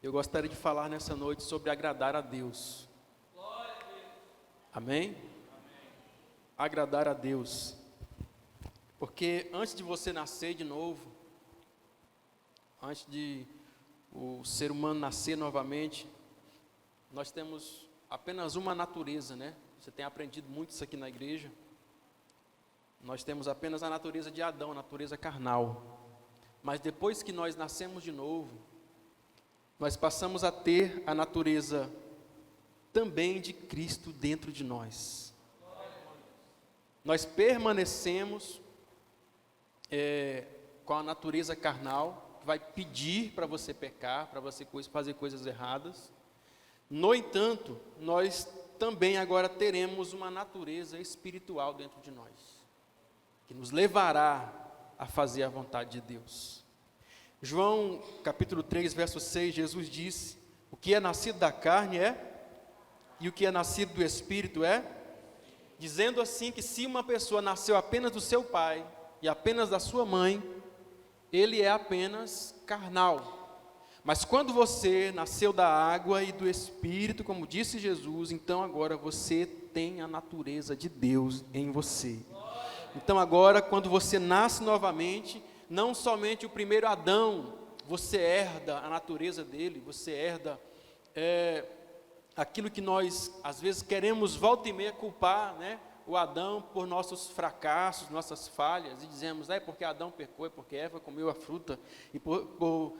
Eu gostaria de falar nessa noite sobre agradar a Deus. Amém? Agradar a Deus. Porque antes de você nascer de novo, antes de o ser humano nascer novamente, nós temos apenas uma natureza, né? Você tem aprendido muito isso aqui na igreja. Nós temos apenas a natureza de Adão, a natureza carnal. Mas depois que nós nascemos de novo, nós passamos a ter a natureza também de Cristo dentro de nós. Nós permanecemos com a natureza carnal, que vai pedir para você pecar, para você fazer coisas erradas. No entanto, nós também agora teremos uma natureza espiritual dentro de nós, que nos levará a fazer a vontade de Deus. João capítulo 3, verso 6, Jesus disse: o que é nascido da carne e o que é nascido do Espírito dizendo assim que se uma pessoa nasceu apenas do seu pai e apenas da sua mãe, ele é apenas carnal. Mas quando você nasceu da água e do Espírito, como disse Jesus, então agora você tem a natureza de Deus em você. Então agora, quando você nasce novamente, não somente o primeiro Adão, você herda a natureza dele, você herda aquilo que nós, às vezes, queremos volta e meia culpar, né? O Adão por nossos fracassos, nossas falhas, e dizemos, é porque Adão pecou, é porque Eva comeu a fruta, e por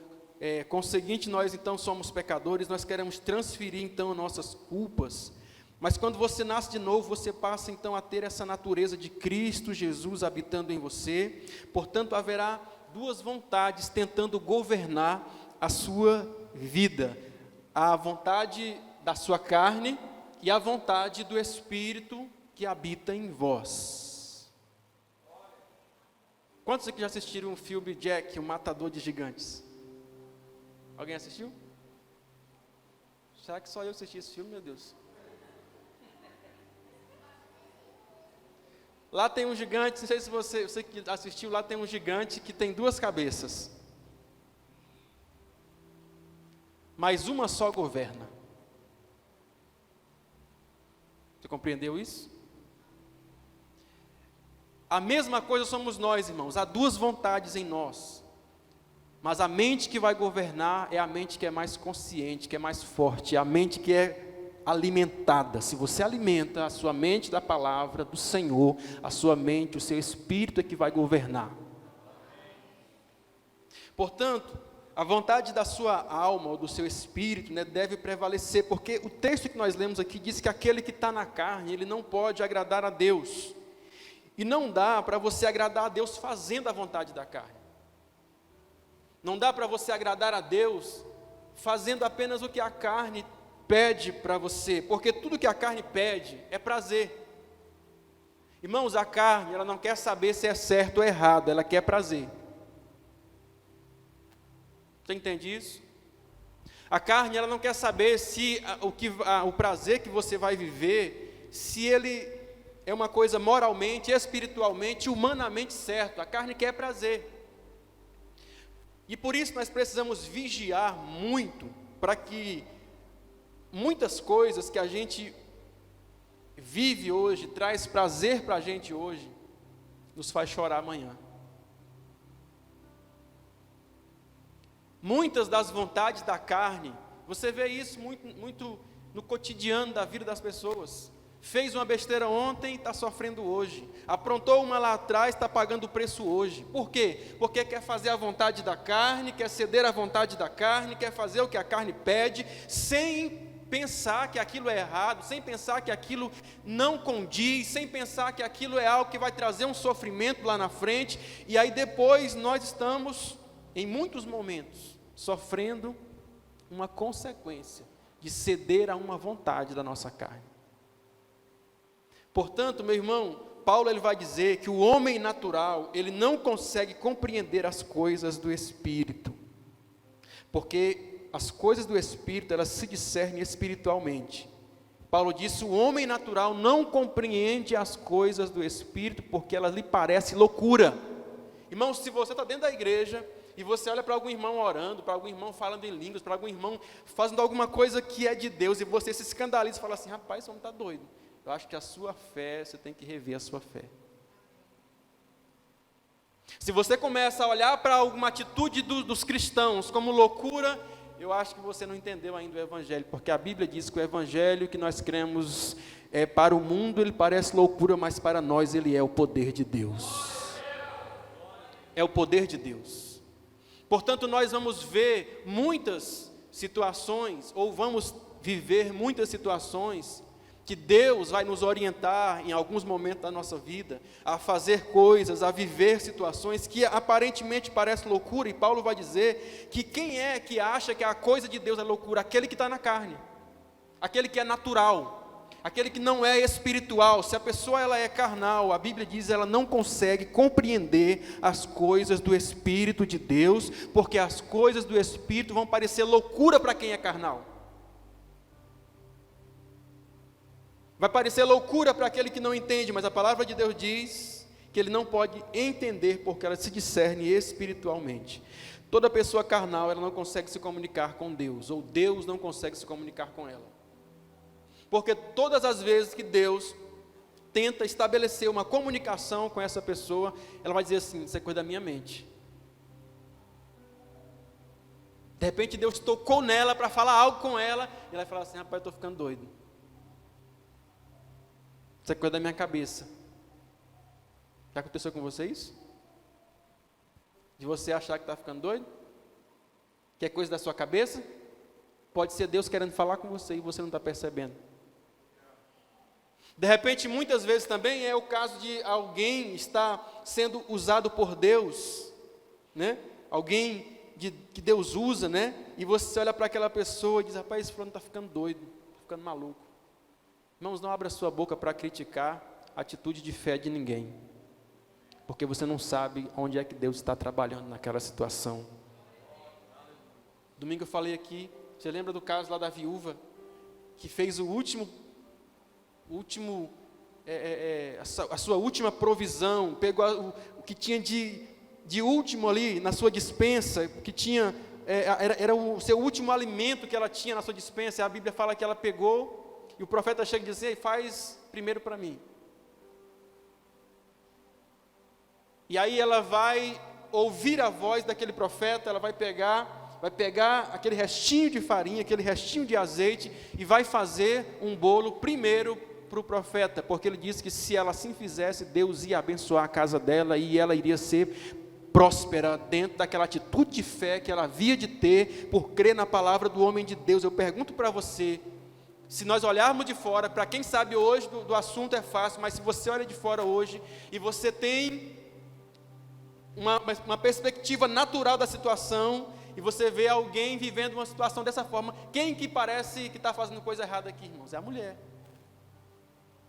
conseguinte nós então somos pecadores, nós queremos transferir então nossas culpas. Mas quando você nasce de novo, você passa então a ter essa natureza de Cristo Jesus habitando em você. Portanto, haverá duas vontades tentando governar a sua vida: a vontade da sua carne e a vontade do Espírito que habita em vós. Quantos aqui já assistiram o filme Jack, o Matador de Gigantes? Alguém assistiu? Será que só eu assisti esse filme, meu Deus? Lá tem um gigante, não sei se você que assistiu, lá tem um gigante que tem duas cabeças, mas uma só governa. Você compreendeu isso? A mesma coisa somos nós, irmãos. Há duas vontades em nós, mas a mente que vai governar é a mente que é mais consciente, que é mais forte, é a mente que é alimentada. Se você alimenta a sua mente da palavra do Senhor, a sua mente, o seu espírito é que vai governar. Portanto, a vontade da sua alma ou do seu espírito, né, deve prevalecer, porque o texto que nós lemos aqui diz que aquele que está na carne, ele não pode agradar a Deus. E não dá para você agradar a Deus fazendo a vontade da carne. Não dá para você agradar a Deus fazendo apenas o que a carne pede para você, porque tudo que a carne pede é prazer. Irmãos, a carne, ela não quer saber se é certo ou errado, ela quer prazer. Você entende isso? A carne, ela não quer saber se o prazer que você vai viver, se ele é uma coisa moralmente, espiritualmente, humanamente certo. A carne quer prazer. E por isso nós precisamos vigiar muito, para que muitas coisas que a gente vive hoje, traz prazer para a gente hoje, nos faz chorar amanhã. Muitas das vontades da carne, você vê isso muito no cotidiano da vida das pessoas. Fez uma besteira ontem, está sofrendo hoje. Aprontou uma lá atrás, está pagando o preço hoje. Por quê? Porque quer fazer a vontade da carne, quer ceder à vontade da carne, quer fazer o que a carne pede, sem pensar que aquilo é errado, sem pensar que aquilo não condiz, sem pensar que aquilo é algo que vai trazer um sofrimento lá na frente. E aí depois nós estamos, em muitos momentos, sofrendo uma consequência de ceder a uma vontade da nossa carne. Portanto, meu irmão, Paulo ele vai dizer que o homem natural, ele não consegue compreender as coisas do Espírito, porque as coisas do Espírito, elas se discernem espiritualmente. Paulo disse, o homem natural não compreende as coisas do Espírito, porque elas lhe parecem loucura. Irmão, se você está dentro da igreja, e você olha para algum irmão orando, para algum irmão falando em línguas, para algum irmão fazendo alguma coisa que é de Deus, e você se escandaliza e fala assim, rapaz, esse homem está doido. Eu acho que a sua fé, você tem que rever a sua fé. Se você começa a olhar para alguma atitude dos cristãos como loucura, eu acho que você não entendeu ainda o Evangelho, porque a Bíblia diz que o Evangelho que nós cremos, para o mundo ele parece loucura, mas para nós ele é o poder de Deus. É o poder de Deus. Portanto, nós vamos ver muitas situações, ou vamos viver muitas situações, que Deus vai nos orientar em alguns momentos da nossa vida, a fazer coisas, a viver situações que aparentemente parecem loucura, e Paulo vai dizer que quem é que acha que a coisa de Deus é loucura? Aquele que está na carne, aquele que é natural, aquele que não é espiritual. Se a pessoa ela é carnal, a Bíblia diz ela não consegue compreender as coisas do Espírito de Deus, porque as coisas do Espírito vão parecer loucura para quem é carnal. Vai parecer loucura para aquele que não entende, mas a palavra de Deus diz que ele não pode entender porque ela se discerne espiritualmente. Toda pessoa carnal, ela não consegue se comunicar com Deus, ou Deus não consegue se comunicar com ela. Porque todas as vezes que Deus tenta estabelecer uma comunicação com essa pessoa, ela vai dizer assim, isso é coisa da minha mente. De repente Deus tocou nela para falar algo com ela, e ela vai falar assim, rapaz, eu estou ficando doido. Isso é coisa da minha cabeça. Já aconteceu com você isso? De você achar que está ficando doido? Que é coisa da sua cabeça? Pode ser Deus querendo falar com você e você não está percebendo. De repente, muitas vezes também é o caso de alguém estar sendo usado por Deus, né? Alguém que Deus usa, né? E você olha para aquela pessoa e diz, rapaz, esse fulano está ficando doido, está ficando maluco. Irmãos, não abra sua boca para criticar a atitude de fé de ninguém, porque você não sabe onde é que Deus está trabalhando naquela situação. Domingo eu falei aqui, você lembra do caso lá da viúva, que fez a sua última provisão, pegou o que tinha de último ali na sua despensa, que tinha, era o seu último alimento que ela tinha na sua despensa, e a Bíblia fala que ela pegou, e o profeta chega e diz assim, faz primeiro para mim. E aí ela vai ouvir a voz daquele profeta, ela vai pegar aquele restinho de farinha, aquele restinho de azeite, e vai fazer um bolo primeiro para o profeta, porque ele disse que se ela assim fizesse, Deus ia abençoar a casa dela, e ela iria ser próspera dentro daquela atitude de fé que ela havia de ter, por crer na palavra do homem de Deus. Eu pergunto para você, se nós olharmos de fora, para quem sabe hoje do assunto é fácil, mas se você olha de fora hoje, e você tem uma perspectiva natural da situação, e você vê alguém vivendo uma situação dessa forma, quem que parece que está fazendo coisa errada aqui, irmãos? É a mulher.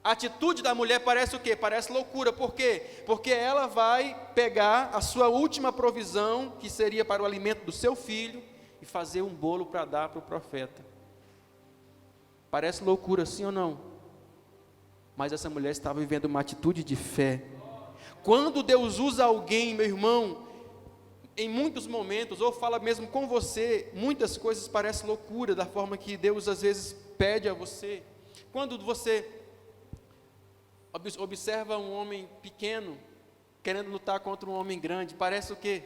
A atitude da mulher parece o quê? Parece loucura. Por quê? Porque ela vai pegar a sua última provisão, que seria para o alimento do seu filho, e fazer um bolo para dar para o profeta. Parece loucura, sim ou não? Mas essa mulher estava vivendo uma atitude de fé. Quando Deus usa alguém, meu irmão, em muitos momentos, ou fala mesmo com você, muitas coisas parecem loucura, da forma que Deus às vezes pede a você. Quando você observa um homem pequeno, querendo lutar contra um homem grande, parece o quê?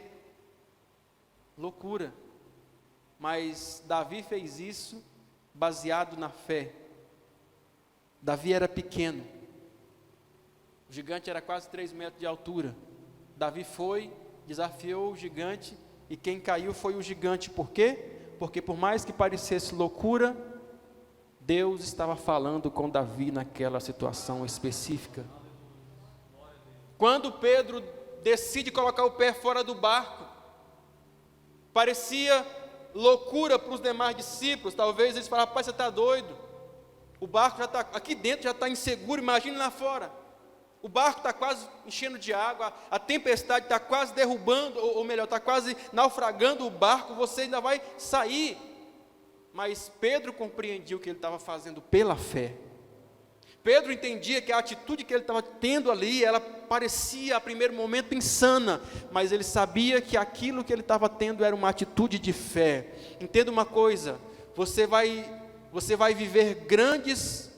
Loucura. Mas Davi fez isso baseado na fé. Davi era pequeno, o gigante era quase 3 metros de altura. Davi foi, desafiou o gigante, e quem caiu foi o gigante. Por quê? Porque por mais que parecesse loucura, Deus estava falando com Davi naquela situação específica. Quando Pedro decide colocar o pé fora do barco, parecia loucura para os demais discípulos. Talvez eles falaram, rapaz, você está doido, o barco já está, aqui dentro já está inseguro, imagine lá fora, o barco está quase enchendo de água, a tempestade está quase derrubando, ou melhor, está quase naufragando o barco, você ainda vai sair. Mas Pedro compreendia o que ele estava fazendo pela fé. Pedro entendia que a atitude que ele estava tendo ali, ela parecia a primeiro momento insana, mas ele sabia que aquilo que ele estava tendo era uma atitude de fé. Entenda uma coisa, você vai viver grandes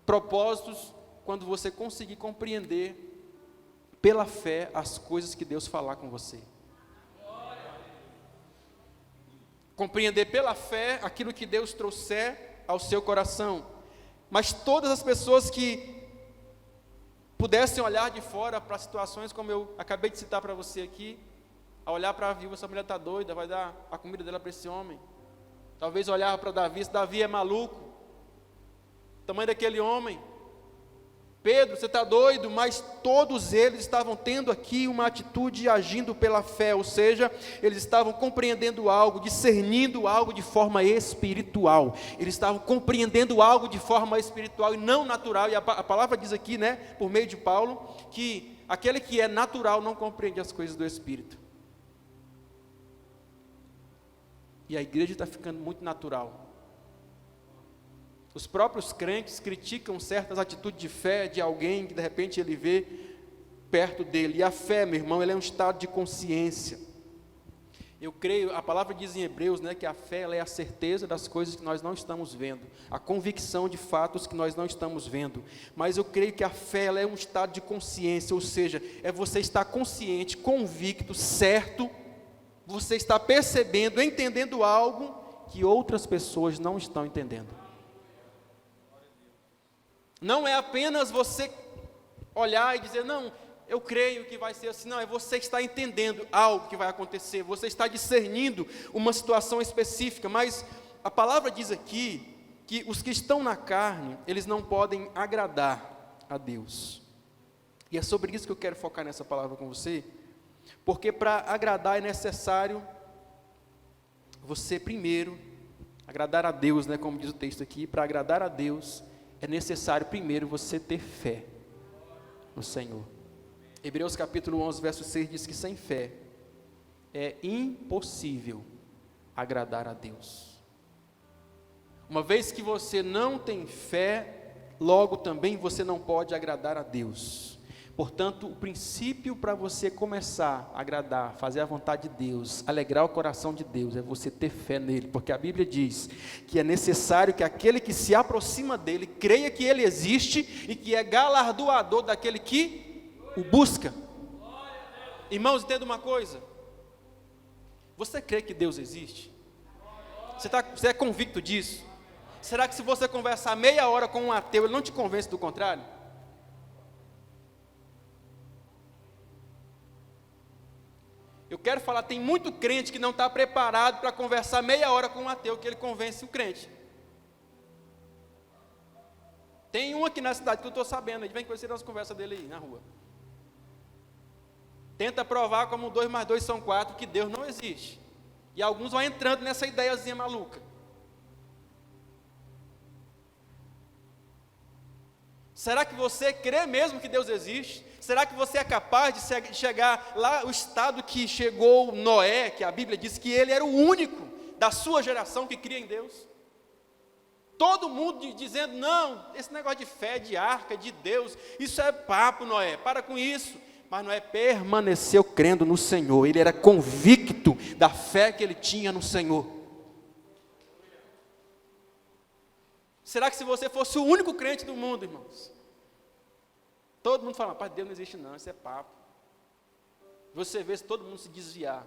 propósitos quando você conseguir compreender pela fé as coisas que Deus falar com você. Compreender pela fé aquilo que Deus trouxer ao seu coração. Mas todas as pessoas que pudessem olhar de fora para situações como eu acabei de citar para você aqui, a olhar para a viúva, essa mulher está doida, vai dar a comida dela para esse homem. Talvez olhar para Davi, esse Davi é maluco, o tamanho daquele homem. Pedro, você está doido? Mas todos eles estavam tendo aqui uma atitude agindo pela fé, ou seja, eles estavam compreendendo algo, discernindo algo de forma espiritual. Eles estavam compreendendo algo de forma espiritual e não natural. E a palavra diz aqui, né, por meio de Paulo, que aquele que é natural não compreende as coisas do Espírito. E a igreja está ficando muito natural. Os próprios crentes criticam certas atitudes de fé de alguém que de repente ele vê perto dele. E a fé, meu irmão, ela é um estado de consciência. Eu creio, a palavra diz em Hebreus, né, que a fé ela é a certeza das coisas que nós não estamos vendo, a convicção de fatos que nós não estamos vendo. Mas eu creio que a fé ela é um estado de consciência, ou seja, é você estar consciente, convicto, certo, você está percebendo, entendendo algo que outras pessoas não estão entendendo. Não é apenas você olhar e dizer, não, eu creio que vai ser assim. Não, é você que está entendendo algo que vai acontecer. Você está discernindo uma situação específica. Mas a palavra diz aqui que os que estão na carne, eles não podem agradar a Deus. E é sobre isso que eu quero focar nessa palavra com você. Porque para agradar é necessário você primeiro agradar a Deus, né, como diz o texto aqui. Para agradar a Deus é necessário primeiro você ter fé no Senhor. Hebreus capítulo 11, verso 6 diz que sem fé é impossível agradar a Deus. Uma vez que você não tem fé, logo também você não pode agradar a Deus. Portanto, o princípio para você começar a agradar, fazer a vontade de Deus, alegrar o coração de Deus, é você ter fé nele, porque a Bíblia diz que é necessário que aquele que se aproxima dele, creia que ele existe e que é galardoador daquele que o busca. Irmãos, entenda uma coisa, você crê que Deus existe? Você é convicto disso? Será que se você conversar meia hora com um ateu, ele não te convence do contrário? Eu quero falar, tem muito crente que não está preparado para conversar meia hora com um ateu, que ele convence o crente. Tem um aqui na cidade que eu estou sabendo, a gente vem conhecer as conversas dele aí na rua. Tenta provar como 2 mais 2 são 4, que Deus não existe. E alguns vão entrando nessa ideiazinha maluca. Será que você crê mesmo que Deus existe? Será que você é capaz de chegar lá, o estado que chegou Noé, que a Bíblia diz que ele era o único da sua geração que cria em Deus? Todo mundo dizendo, não, esse negócio de fé, de arca, de Deus, isso é papo, Noé, para com isso. Mas Noé permaneceu crendo no Senhor, ele era convicto da fé que ele tinha no Senhor. Será que se você fosse o único crente do mundo, irmãos? Todo mundo fala, pai, Deus não existe não, isso é papo. Você vê se todo mundo se desviar.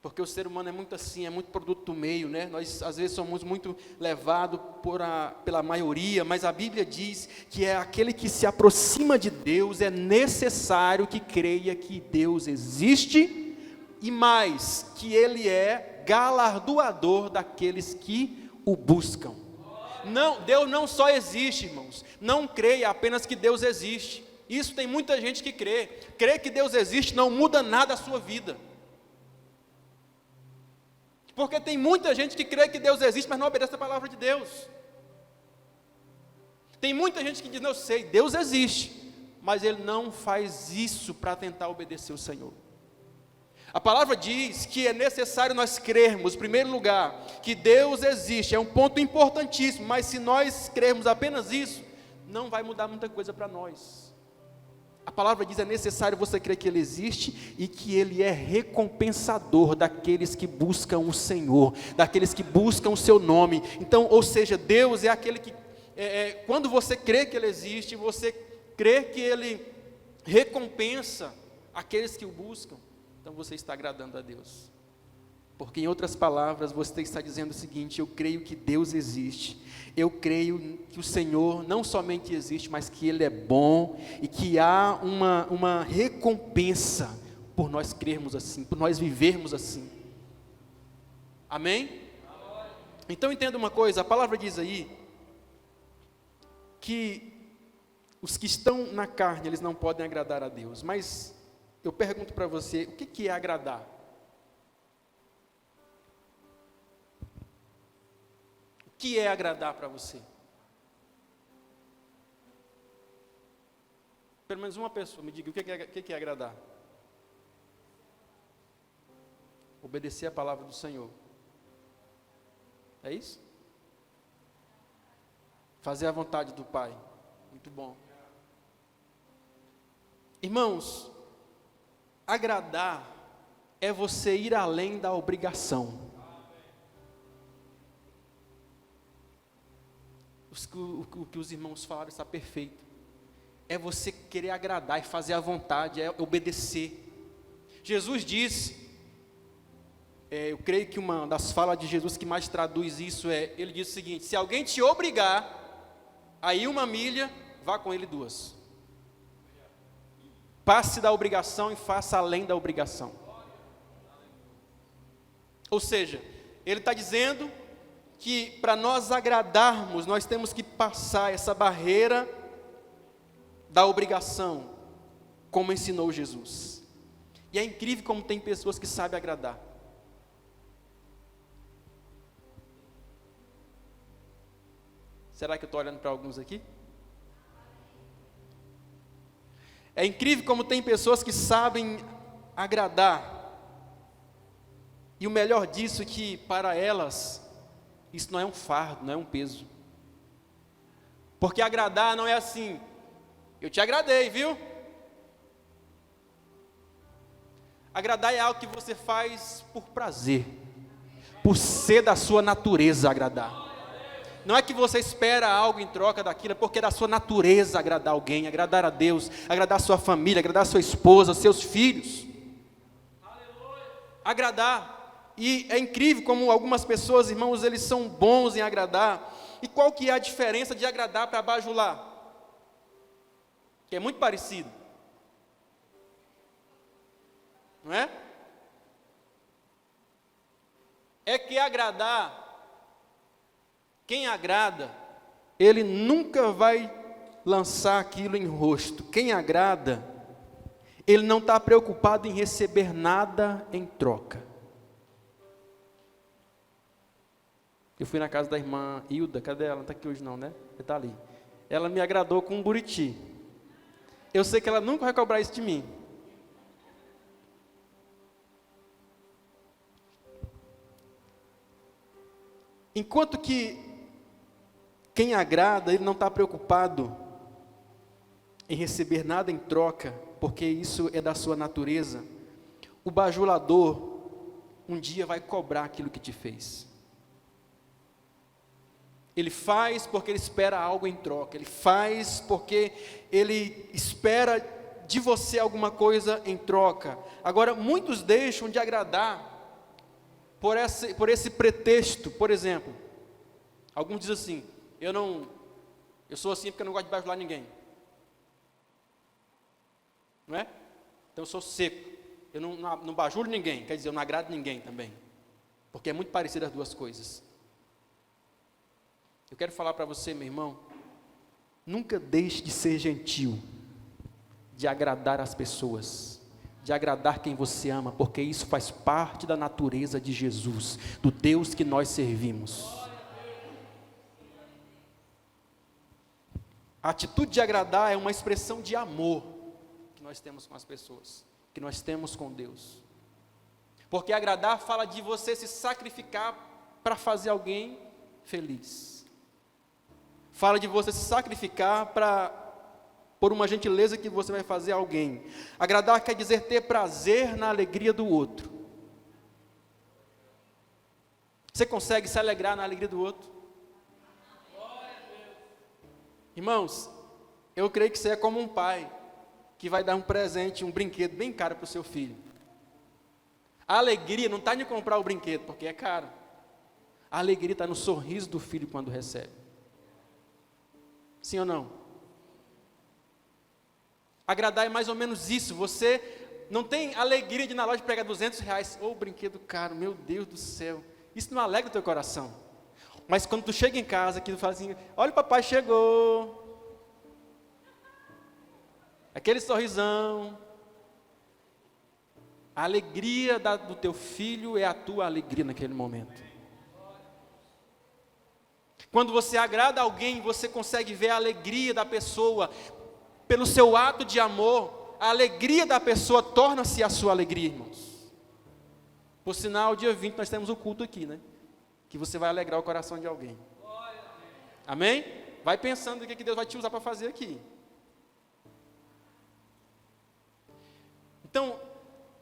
Porque o ser humano é muito assim, é muito produto do meio, né? Nós às vezes somos muito levados pela maioria, mas a Bíblia diz que é aquele que se aproxima de Deus, é necessário que creia que Deus existe, e mais, que Ele é galardoador daqueles que o buscam. Não, Deus não só existe, irmãos. Não creia apenas que Deus existe. Isso tem muita gente que crê. Crer que Deus existe não muda nada a sua vida. Porque tem muita gente que crê que Deus existe, mas não obedece a palavra de Deus. Tem muita gente que diz, não, eu sei, Deus existe, mas ele não faz isso para tentar obedecer o Senhor. A palavra diz que é necessário nós crermos, em primeiro lugar, que Deus existe, é um ponto importantíssimo, mas se nós crermos apenas isso, não vai mudar muita coisa para nós. A palavra diz: é necessário você crer que Ele existe e que Ele é recompensador daqueles que buscam o Senhor, daqueles que buscam o seu nome. Então, ou seja, Deus é aquele que, quando você crê que Ele existe, você crê que Ele recompensa aqueles que o buscam, então você está agradando a Deus. Porque, em outras palavras, você está dizendo o seguinte: eu creio que Deus existe, eu creio que o Senhor não somente existe, mas que Ele é bom, e que há uma recompensa por nós crermos assim, por nós vivermos assim. Amém? Então entenda uma coisa, a palavra diz aí, que os que estão na carne, eles não podem agradar a Deus, mas eu pergunto para você, o que é agradar? O que é agradar para você? Pelo menos uma pessoa me diga, o que é agradar? Obedecer a palavra do Senhor. É isso? Fazer a vontade do Pai. Muito bom. Irmãos, agradar é você ir além da obrigação. O que os irmãos falaram está perfeito. É você querer agradar, é fazer a vontade, é obedecer. Jesus disse, eu creio que uma das falas de Jesus que mais traduz isso ele diz o seguinte: se alguém te obrigar a ir 1 milha, vá com ele 2. Passe da obrigação e faça além da obrigação. Ou seja, ele está dizendo que para nós agradarmos, nós temos que passar essa barreira da obrigação, como ensinou Jesus. E é incrível como tem pessoas que sabem agradar. Será que eu estou olhando para alguns aqui? É incrível como tem pessoas que sabem agradar. E o melhor disso é que para elas isso não é um fardo, não é um peso. Porque agradar não é assim: eu te agradei, viu? Agradar é algo que você faz por prazer, por ser da sua natureza agradar. Não é que você espera algo em troca daquilo, é porque é da sua natureza agradar alguém, agradar a Deus, agradar a sua família, agradar a sua esposa, seus filhos. Agradar. E é incrível como algumas pessoas, irmãos, eles são bons em agradar. E qual que é a diferença de agradar para bajular? Que é muito parecido. Não é? É que agradar, quem agrada, ele nunca vai lançar aquilo em rosto. Quem agrada, ele não está preocupado em receber nada em troca. Eu fui na casa da irmã Hilda, cadê ela? Não está aqui hoje não, né? Ela está ali. Ela me agradou com um buriti. Eu sei que ela nunca vai cobrar isso de mim. Enquanto que quem agrada, ele não está preocupado em receber nada em troca, porque isso é da sua natureza. O bajulador um dia vai cobrar aquilo que te fez. Ele faz porque ele espera algo em troca. Ele faz porque ele espera de você alguma coisa em troca. Agora, muitos deixam de agradar por esse pretexto. Por exemplo, alguns dizem assim: eu sou assim porque eu não gosto de bajular ninguém. Não é? Então eu sou seco. Eu não bajulo ninguém, quer dizer, eu não agrado ninguém também. Porque é muito parecido as duas coisas. Eu quero falar para você, meu irmão, nunca deixe de ser gentil, de agradar as pessoas, de agradar quem você ama, porque isso faz parte da natureza de Jesus, do Deus que nós servimos. A atitude de agradar é uma expressão de amor que nós temos com as pessoas, que nós temos com Deus. Porque agradar fala de você se sacrificar para fazer alguém feliz. Fala de você se sacrificar por uma gentileza que você vai fazer a alguém. Agradar quer dizer ter prazer na alegria do outro. Você consegue se alegrar na alegria do outro? Irmãos, eu creio que você é como um pai que vai dar um presente, um brinquedo bem caro para o seu filho. A alegria não está em comprar o brinquedo, porque é caro. A alegria está no sorriso do filho quando recebe. Sim ou não? Agradar é mais ou menos isso. Você não tem alegria de ir na loja pegar R$200. Ô, brinquedo caro, meu Deus do céu. Isso não alegra o teu coração. Mas quando tu chega em casa, que tu fala assim, olha o papai chegou. Aquele sorrisão. A alegria do teu filho é a tua alegria naquele momento. Quando você agrada alguém, você consegue ver a alegria da pessoa. Pelo seu ato de amor, a alegria da pessoa torna-se a sua alegria, irmãos. Por sinal, dia 20 nós temos o culto aqui, né? Que você vai alegrar o coração de alguém. Amém? Vai pensando o que Deus vai te usar para fazer aqui. Então,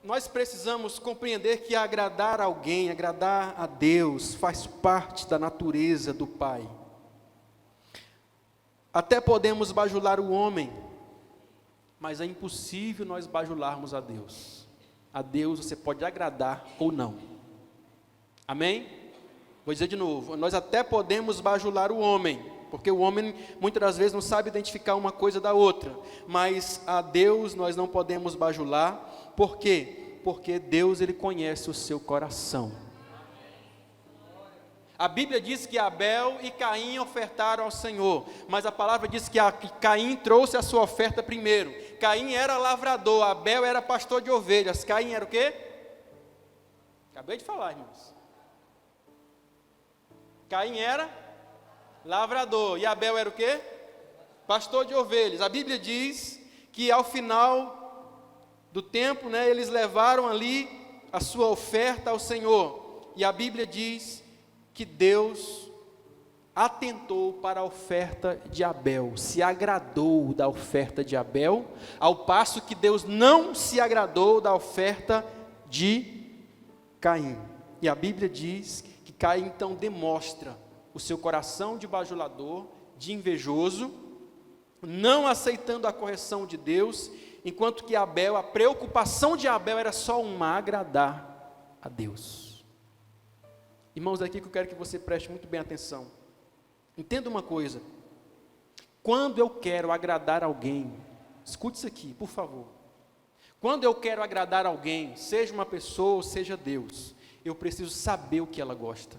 nós precisamos compreender que agradar alguém, agradar a Deus, faz parte da natureza do Pai. Até podemos bajular o homem, mas é impossível nós bajularmos a Deus. A Deus você pode agradar ou não. Amém? Vou dizer de novo, nós até podemos bajular o homem, porque o homem muitas das vezes não sabe identificar uma coisa da outra, mas a Deus nós não podemos bajular. Por quê? Porque Deus ele conhece o seu coração. A Bíblia diz que Abel e Caim ofertaram ao Senhor, mas a palavra diz que Caim trouxe a sua oferta primeiro. Caim era lavrador, Abel era pastor de ovelhas. Caim era o quê? Acabei de falar, irmãos. Caim era lavrador e Abel era o quê? Pastor de ovelhas. A Bíblia diz que ao final do tempo, né, eles levaram ali a sua oferta ao Senhor. E a Bíblia diz que Deus atentou para a oferta de Abel, se agradou da oferta de Abel, ao passo que Deus não se agradou da oferta de Caim. E a Bíblia diz que Caim então demonstra o seu coração de bajulador, de invejoso, não aceitando a correção de Deus, enquanto que Abel, a preocupação de Abel era só uma, agradar a Deus. Irmãos, aqui que eu quero que você preste muito bem atenção. Entenda uma coisa. Quando eu quero agradar alguém, escute isso aqui, por favor. Quando eu quero agradar alguém, seja uma pessoa ou seja Deus, eu preciso saber o que ela gosta.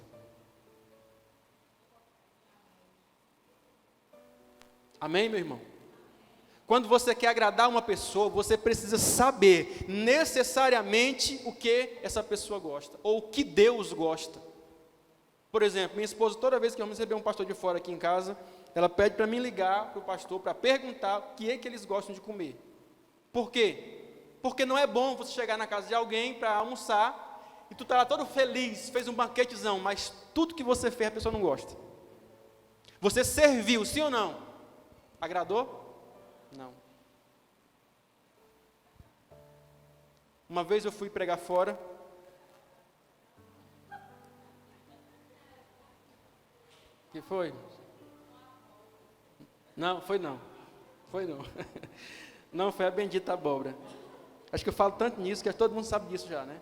Amém, meu irmão? Quando você quer agradar uma pessoa, você precisa saber necessariamente o que essa pessoa gosta, ou o que Deus gosta. Por exemplo, minha esposa, toda vez que vamos receber um pastor de fora aqui em casa, ela pede para mim ligar para o pastor, para perguntar o que é que eles gostam de comer. Por quê? Porque não é bom você chegar na casa de alguém para almoçar, e tu está lá todo feliz, fez um banquetezão, mas tudo que você fez a pessoa não gosta. Você serviu, sim ou não? Agradou? Não. Uma vez eu fui pregar fora. Que foi? Não, foi não. Foi não. Não, foi a bendita abóbora. Acho que eu falo tanto nisso que todo mundo sabe disso já, né?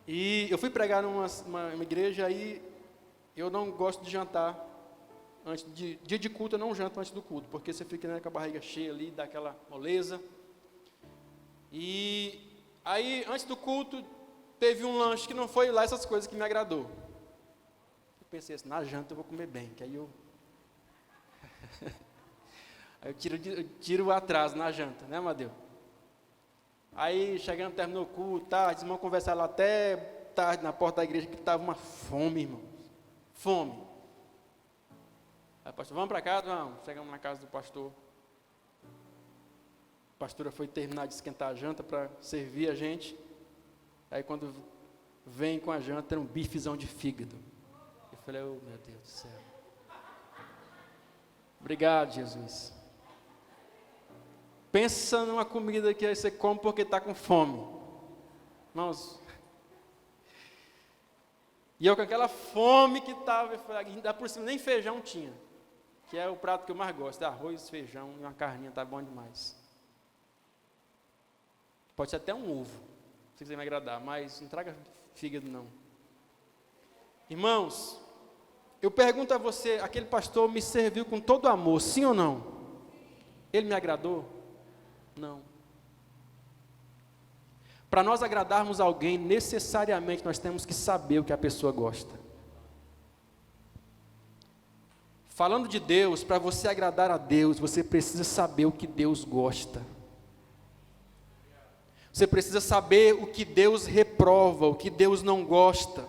E eu fui pregar numa igreja aí, eu não gosto de jantar. Dia de culto eu não janto antes do culto, porque você fica, né, com a barriga cheia ali, dá aquela moleza. E aí, antes do culto, teve um lanche que não foi lá essas coisas que me agradou. Eu pensei assim, na janta eu vou comer bem, que aí eu... aí eu tiro o atraso na janta, né, Amadeu? Aí, chegando, terminou o culto, tá, os irmãos conversaram lá até tarde na porta da igreja, que estava uma fome, irmão. Fome. Aí, pastor, vamos para casa? Vamos. Chegamos na casa do pastor. A pastora foi terminar de esquentar a janta para servir a gente. Aí, quando vem com a janta, era um bifezão de fígado. Eu falei, oh, meu Deus do céu. Obrigado, Jesus. Pensa numa comida que você come porque está com fome. Irmãos, e eu com aquela fome que estava, ainda por cima nem feijão tinha, que é o prato que eu mais gosto, arroz, feijão e uma carninha, tá bom demais. Pode ser até um ovo, se quiser me agradar, mas não traga fígado não. Irmãos, eu pergunto a você, aquele pastor me serviu com todo amor, sim ou não? Ele me agradou? Não. Para nós agradarmos alguém, necessariamente nós temos que saber o que a pessoa gosta. Falando de Deus, para você agradar a Deus, você precisa saber o que Deus gosta. Você precisa saber o que Deus reprova, o que Deus não gosta.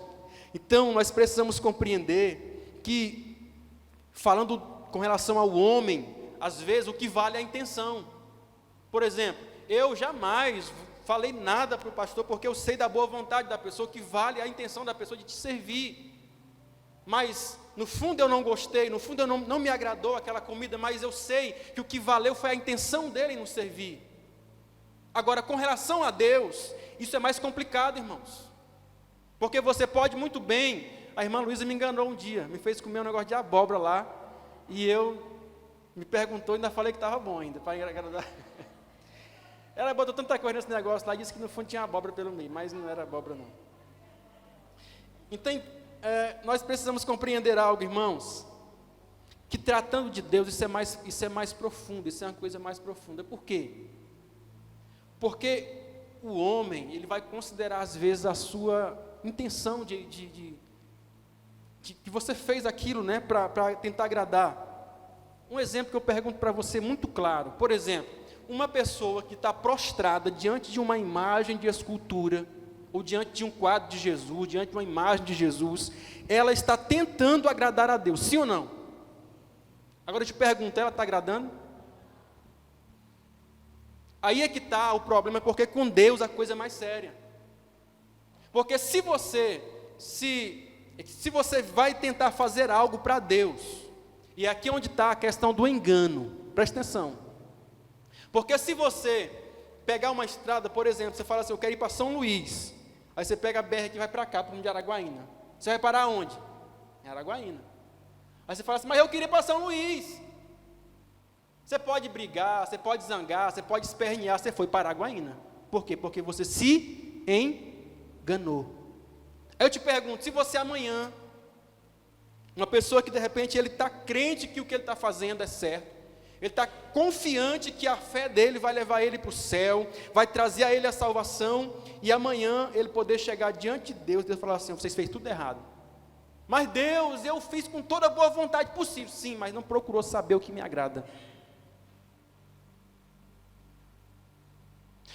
Então, nós precisamos compreender que, falando com relação ao homem, às vezes o que vale é a intenção. Por exemplo, eu jamais falei nada para o pastor, porque eu sei da boa vontade da pessoa, que vale a intenção da pessoa de te servir. Mas, no fundo eu não gostei, no fundo eu não me agradou aquela comida, mas eu sei que o que valeu foi a intenção dele em nos servir. Agora, com relação a Deus, isso é mais complicado, irmãos. Porque você pode muito bem, a irmã Luísa me enganou um dia, me fez comer um negócio de abóbora lá, e eu me perguntou, ainda falei que estava bom ainda, para agradar. Ela botou tanta coisa nesse negócio lá, e disse que no fundo tinha abóbora pelo meio, mas não era abóbora não. Então, nós precisamos compreender algo, irmãos, que tratando de Deus, isso é mais profundo, isso é uma coisa mais profunda. Por quê? Porque o homem, ele vai considerar às vezes a sua intenção de que você fez aquilo, né, para tentar agradar. Um exemplo que eu pergunto para você muito claro, por exemplo, uma pessoa que está prostrada diante de uma imagem de escultura, ou diante de um quadro de Jesus, diante de uma imagem de Jesus, ela está tentando agradar a Deus, sim ou não? Agora eu te pergunto, ela está agradando? Aí é que está o problema, porque com Deus a coisa é mais séria. Porque se você vai tentar fazer algo para Deus, e aqui é onde está a questão do engano, presta atenção. Porque se você pegar uma estrada, por exemplo, você fala assim, eu quero ir para São Luís, aí você pega a BR que vai para cá, para o de Araguaína, você vai parar onde? Em Araguaína. Aí você fala assim, mas eu queria ir para São Luís. Você pode brigar, você pode zangar, você pode espernear, você foi para Araguaína. Por quê? Porque você se enganou. Aí eu te pergunto, se você amanhã, uma pessoa que de repente ele está crente que o que ele está fazendo é certo, ele está confiante que a fé dele vai levar ele para o céu, vai trazer a ele a salvação, e amanhã ele poder chegar diante de Deus e falar assim, vocês fez tudo errado. Mas Deus, eu fiz com toda a boa vontade possível. Sim, mas não procurou saber o que me agrada.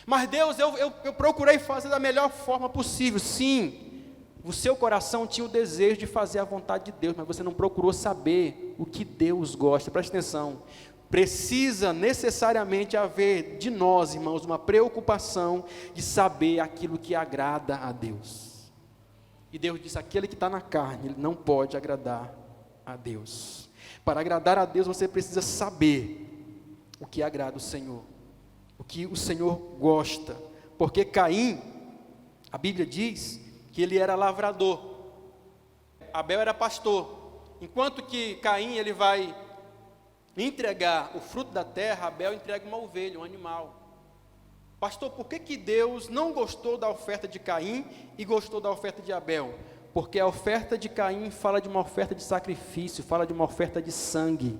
Mas Deus, eu procurei fazer da melhor forma possível. Sim, o seu coração tinha o desejo de fazer a vontade de Deus, mas você não procurou saber o que Deus gosta. Preste atenção. Precisa necessariamente haver de nós, irmãos, uma preocupação de saber aquilo que agrada a Deus. E Deus disse, aquele que está na carne, ele não pode agradar a Deus. Para agradar a Deus, você precisa saber o que agrada o Senhor, o que o Senhor gosta. Porque Caim, a Bíblia diz que ele era lavrador, Abel era pastor. Enquanto que Caim, ele vai entregar o fruto da terra, Abel entrega uma ovelha, um animal. Pastor, por que Deus não gostou da oferta de Caim e gostou da oferta de Abel? Porque a oferta de Caim fala de uma oferta de sacrifício, fala de uma oferta de sangue.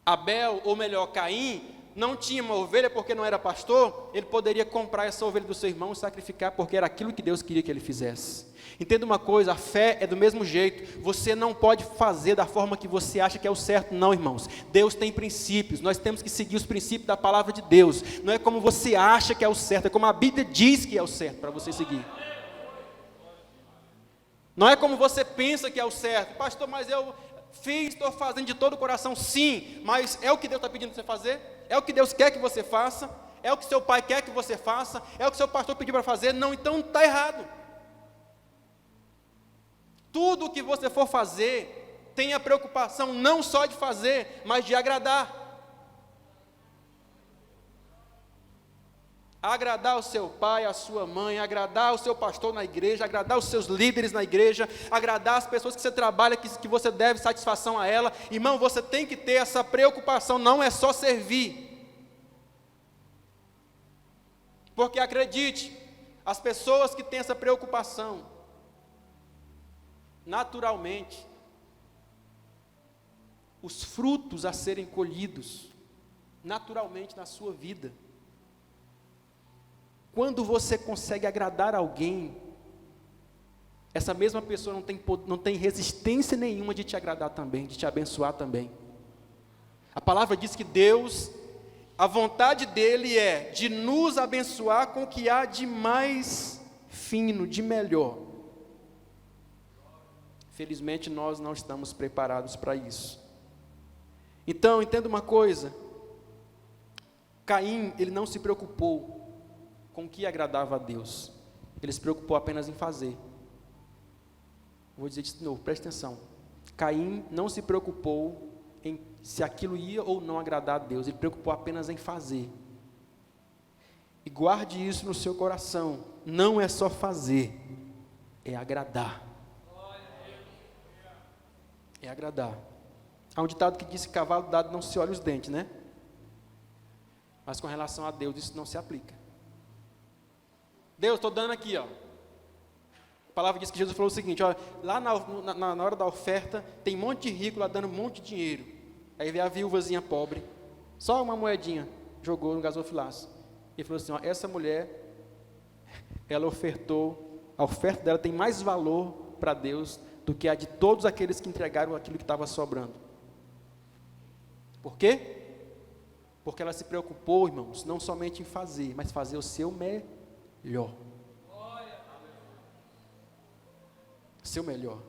Abel, ou melhor, Caim, não tinha uma ovelha porque não era pastor, ele poderia comprar essa ovelha do seu irmão e sacrificar, porque era aquilo que Deus queria que ele fizesse. Entenda uma coisa, a fé é do mesmo jeito, você não pode fazer da forma que você acha que é o certo, não, irmãos. Deus tem princípios, nós temos que seguir os princípios da palavra de Deus, não é como você acha que é o certo, é como a Bíblia diz que é o certo para você seguir. Não é como você pensa que é o certo, pastor, mas eu estou fazendo de todo o coração, sim, mas é o que Deus está pedindo para você fazer? É o que Deus quer que você faça? É o que seu pai quer que você faça? É o que seu pastor pediu para fazer? Não, então está errado. Tudo o que você for fazer, tenha preocupação não só de fazer, mas de agradar. Agradar o seu pai, a sua mãe, agradar o seu pastor na igreja, agradar os seus líderes na igreja, agradar as pessoas que você trabalha, que você deve satisfação a ela. Irmão, você tem que ter essa preocupação, não é só servir. Porque acredite, as pessoas que têm essa preocupação, naturalmente, os frutos a serem colhidos, naturalmente na sua vida. Quando você consegue agradar alguém, essa mesma pessoa não tem resistência nenhuma de te agradar também, de te abençoar também. A palavra diz que Deus, a vontade dele é de nos abençoar com o que há de mais fino, de melhor. Felizmente nós não estamos preparados para isso. Então, entenda uma coisa, Caim, ele não se preocupou com o que agradava a Deus, ele se preocupou apenas em fazer. Vou dizer de novo, preste atenção, Caim não se preocupou em se aquilo ia ou não agradar a Deus, ele se preocupou apenas em fazer. E guarde isso no seu coração, não é só fazer, é agradar. É agradar. Há um ditado que diz que cavalo dado não se olha os dentes, né? Mas com relação a Deus, isso não se aplica. Deus, estou dando aqui, ó. A palavra diz que Jesus falou o seguinte, ó, lá na hora da oferta, tem um monte de rico lá dando um monte de dinheiro. Aí veio a viúvazinha pobre, só uma moedinha, jogou no gasofilaço. E falou assim, ó, essa mulher, ela ofertou, a oferta dela tem mais valor para Deus do que a de todos aqueles que entregaram aquilo que estava sobrando. Por quê? Porque ela se preocupou, irmãos, não somente em fazer, mas fazer o seu melhor. Seu melhor.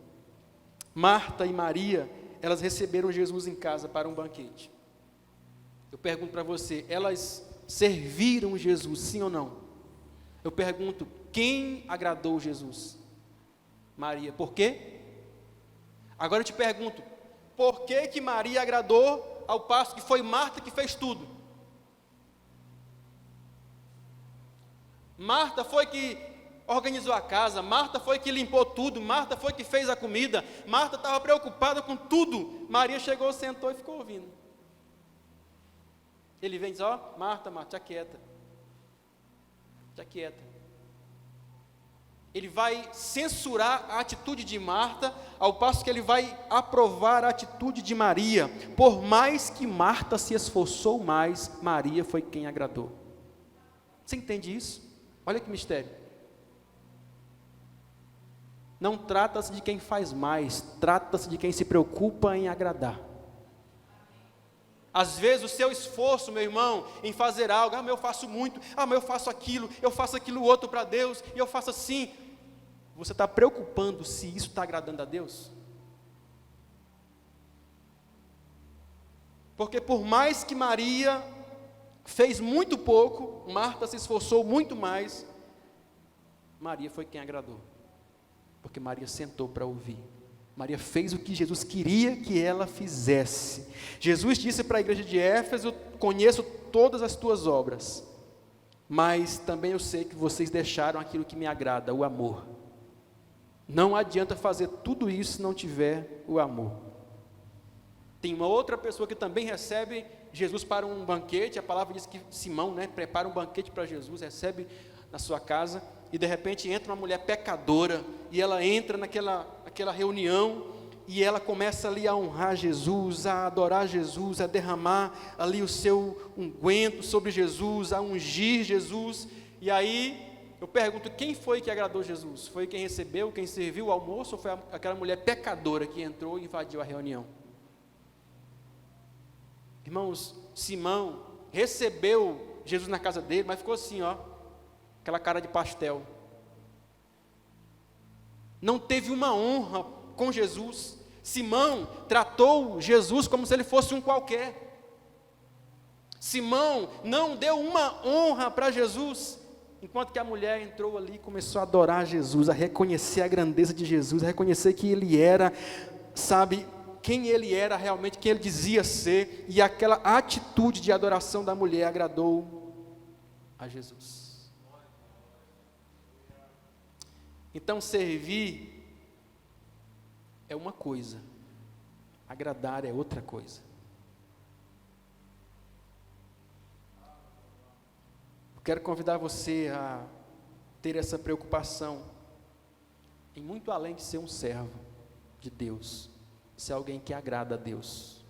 Marta e Maria, elas receberam Jesus em casa para um banquete. Eu pergunto para você, elas serviram Jesus, sim ou não? Eu pergunto, quem agradou Jesus? Maria. Por quê? Agora eu te pergunto, por que que Maria agradou ao passo que foi Marta que fez tudo? Marta foi que organizou a casa, Marta foi que limpou tudo, Marta foi que fez a comida, Marta estava preocupada com tudo, Maria chegou, sentou e ficou ouvindo. Ele vem e diz, ó, Marta, te aquieta, te aquieta. Ele vai censurar a atitude de Marta, ao passo que ele vai aprovar a atitude de Maria. Por mais que Marta se esforçou mais, Maria foi quem agradou. Você entende isso? Olha que mistério. Não trata-se de quem faz mais, trata-se de quem se preocupa em agradar. Às vezes o seu esforço, meu irmão, em fazer algo, mas eu faço muito, mas eu faço aquilo outro para Deus, e eu faço assim. Você está preocupando se isso está agradando a Deus? Porque por mais que Maria fez muito pouco, Marta se esforçou muito mais, Maria foi quem agradou. Porque Maria sentou para ouvir. Maria fez o que Jesus queria que ela fizesse. Jesus disse para a igreja de Éfeso, conheço todas as tuas obras, mas também eu sei que vocês deixaram aquilo que me agrada, o amor. Não adianta fazer tudo isso se não tiver o amor. Tem uma outra pessoa que também recebe Jesus para um banquete, a palavra diz que Simão, prepara um banquete para Jesus, recebe na sua casa, e de repente entra uma mulher pecadora, e ela entra naquela reunião, e ela começa ali a honrar Jesus, a adorar Jesus, a derramar ali o seu unguento sobre Jesus, a ungir Jesus, e aí eu pergunto, quem foi que agradou Jesus? Foi quem recebeu, quem serviu o almoço, ou foi aquela mulher pecadora que entrou e invadiu a reunião? Irmãos, Simão recebeu Jesus na casa dele, mas ficou assim, ó, aquela cara de pastel. Não teve uma honra com Jesus. Simão tratou Jesus como se ele fosse um qualquer. Simão não deu uma honra para Jesus, enquanto que a mulher entrou ali e começou a adorar Jesus, a reconhecer a grandeza de Jesus, a reconhecer que ele era, quem ele era realmente, quem ele dizia ser, e aquela atitude de adoração da mulher agradou a Jesus. Então, servir é uma coisa, agradar é outra coisa. Eu quero convidar você a ter essa preocupação em muito além de ser um servo de Deus, ser alguém que agrada a Deus.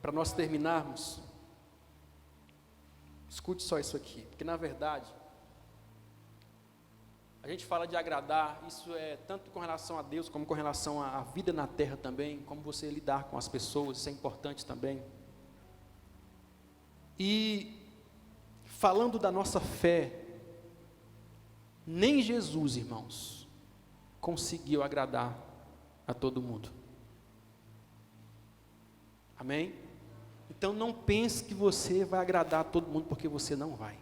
Para nós terminarmos, escute só isso aqui, porque na verdade, a gente fala de agradar, isso é tanto com relação a Deus, como com relação à vida na terra também, como você lidar com as pessoas, isso é importante também. E falando da nossa fé, nem Jesus, irmãos, conseguiu agradar a todo mundo. Amém? Então não pense que você vai agradar a todo mundo, porque você não vai.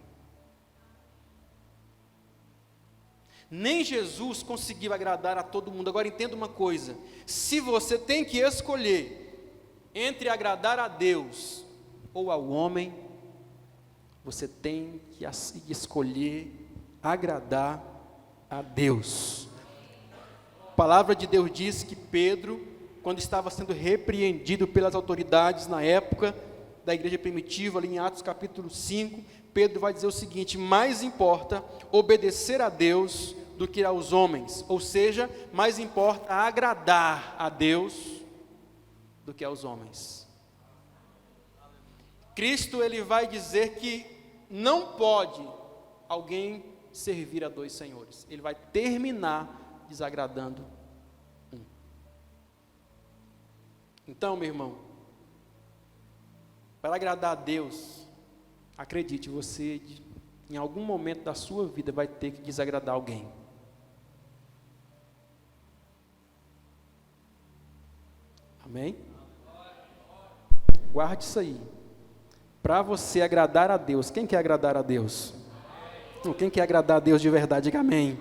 Nem Jesus conseguiu agradar a todo mundo. Agora entenda uma coisa, se você tem que escolher entre agradar a Deus ou ao homem, você tem que escolher agradar a Deus. A palavra de Deus diz que Pedro, quando estava sendo repreendido pelas autoridades na época da igreja primitiva, ali em Atos capítulo 5, Pedro vai dizer o seguinte: mais importa obedecer a Deus do que aos homens, ou seja, mais importa agradar a Deus do que aos homens. Cristo, ele vai dizer que não pode alguém servir a dois senhores, ele vai terminar desagradando um. Então, meu irmão, para agradar a Deus, acredite, você em algum momento da sua vida vai ter que desagradar alguém. Amém? Guarde isso aí. Para você agradar a Deus, quem quer agradar a Deus? Quem quer agradar a Deus de verdade, diga amém.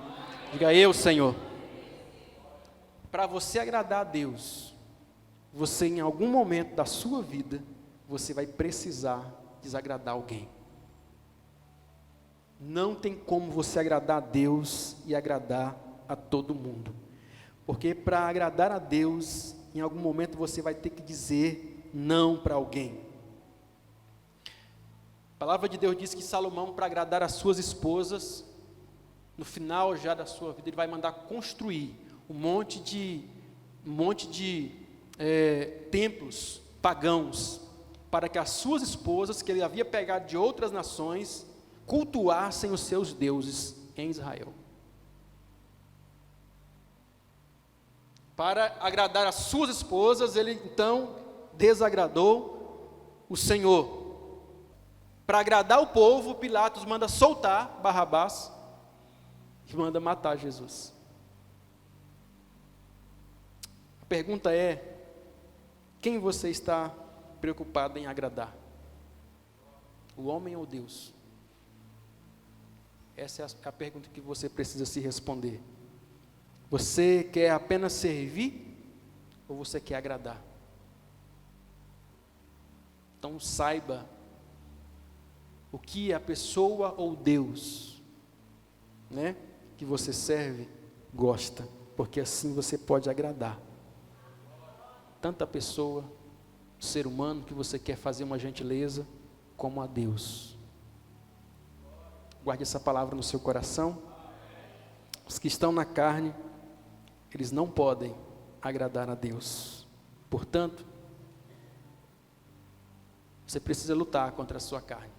Diga eu, Senhor. Para você agradar a Deus, você em algum momento da sua vida, você vai precisar desagradar alguém. Não tem como você agradar a Deus e agradar a todo mundo. Porque para agradar a Deus, em algum momento você vai ter que dizer não para alguém. A palavra de Deus diz que Salomão, para agradar as suas esposas, no final já da sua vida, ele vai mandar construir um monte de templos pagãos, para que as suas esposas, que ele havia pegado de outras nações, cultuassem os seus deuses em Israel. Para agradar as suas esposas, ele então desagradou o Senhor. Para agradar o povo, Pilatos manda soltar Barrabás e manda matar Jesus. A pergunta é: quem você está preocupado em agradar? O homem ou Deus? Essa é a pergunta que você precisa se responder. Você quer apenas servir ou você quer agradar? Então saiba o que a pessoa ou Deus, que você serve, gosta, porque assim você pode agradar tanto a pessoa, o ser humano que você quer fazer uma gentileza, como a Deus. Guarde essa palavra no seu coração. Os que estão na carne, eles não podem agradar a Deus. Portanto, você precisa lutar contra a sua carne.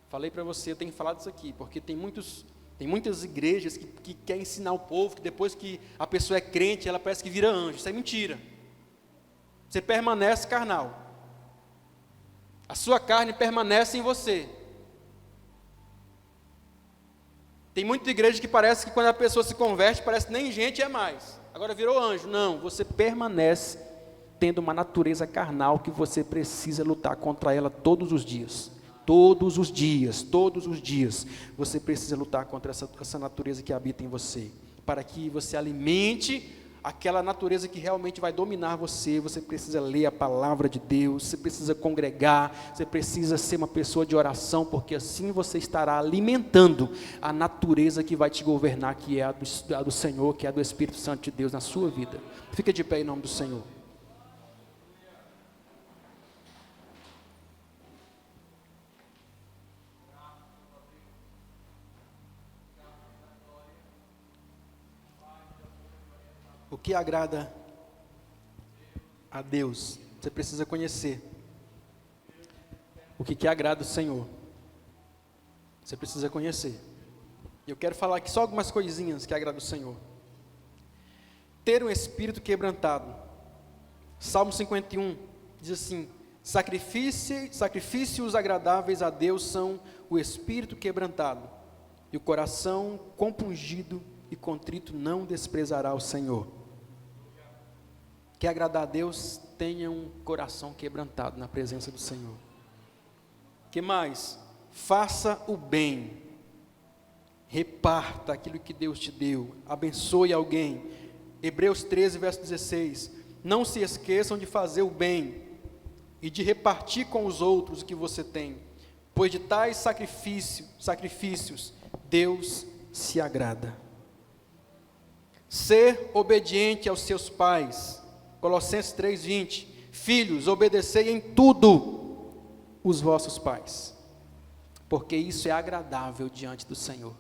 Falei para você, eu tenho falado isso aqui, porque tem muitas igrejas que querem ensinar o povo que depois que a pessoa é crente, ela parece que vira anjo. Isso é mentira. Você permanece carnal. A sua carne permanece em você. Tem muita igreja que parece que quando a pessoa se converte, parece que nem gente é mais. Agora virou anjo. Não, você permanece tendo uma natureza carnal que você precisa lutar contra ela todos os dias. todos os dias, você precisa lutar contra essa natureza que habita em você, para que você alimente aquela natureza que realmente vai dominar você. Você precisa ler a palavra de Deus, você precisa congregar, você precisa ser uma pessoa de oração, porque assim você estará alimentando a natureza que vai te governar, que é a do Senhor, que é a do Espírito Santo de Deus na sua vida. Fica de pé em nome do Senhor. O que agrada a Deus, você precisa conhecer. O que agrada o Senhor, você precisa conhecer. E eu quero falar aqui só algumas coisinhas que agradam o Senhor. Ter um espírito quebrantado. Salmo 51 diz assim: sacrifícios agradáveis a Deus são o espírito quebrantado, e o coração compungido e contrito não desprezará o Senhor. Quer agradar a Deus? Tenha um coração quebrantado na presença do Senhor. Que mais? Faça o bem. Reparta aquilo que Deus te deu. Abençoe alguém. Hebreus 13, verso 16. Não se esqueçam de fazer o bem e de repartir com os outros o que você tem, pois de tais sacrifícios Deus se agrada. Ser obediente aos seus pais. Colossenses 3:20, filhos, obedecei em tudo os vossos pais, porque isso é agradável diante do Senhor.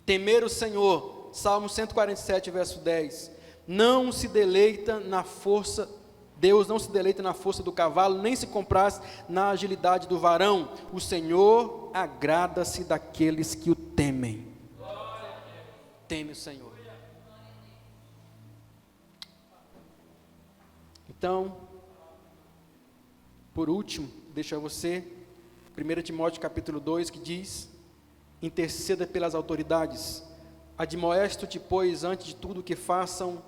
Temer o Senhor, Salmo 147, verso 10, não se deleita na força, Deus não se deleita na força do cavalo, nem se compraz na agilidade do varão, o Senhor agrada-se daqueles que o temem. Teme o Senhor. Então, por último, deixo a você 1 Timóteo capítulo 2, que diz: interceda pelas autoridades, admoesto-te, pois, antes de tudo que façam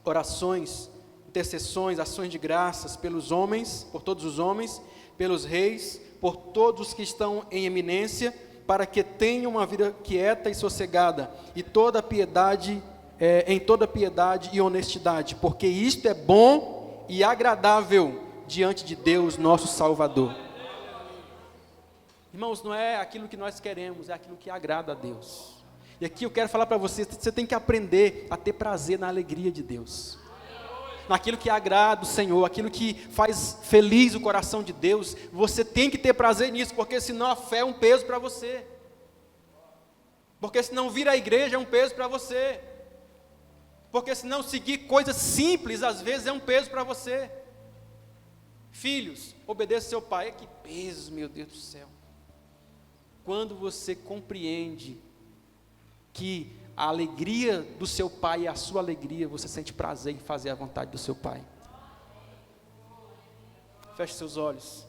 orações, intercessões, ações de graças pelos homens, por todos os homens, pelos reis, por todos os que estão em eminência, para que tenham uma vida quieta e sossegada, e toda piedade, em toda piedade e honestidade, porque isto é bom e agradável diante de Deus, nosso Salvador. Irmãos, não é aquilo que nós queremos, é aquilo que agrada a Deus. E aqui eu quero falar para você, você tem que aprender a ter prazer na alegria de Deus, naquilo que agrada o Senhor, aquilo que faz feliz o coração de Deus. Você tem que ter prazer nisso, porque senão a fé é um peso para você, porque senão vir à igreja é um peso para você, porque senão seguir coisas simples às vezes é um peso para você. Filhos, obedeça seu pai. Que peso, meu Deus do céu. Quando você compreende que a alegria do seu pai é a sua alegria, você sente prazer em fazer a vontade do seu pai. Feche seus olhos.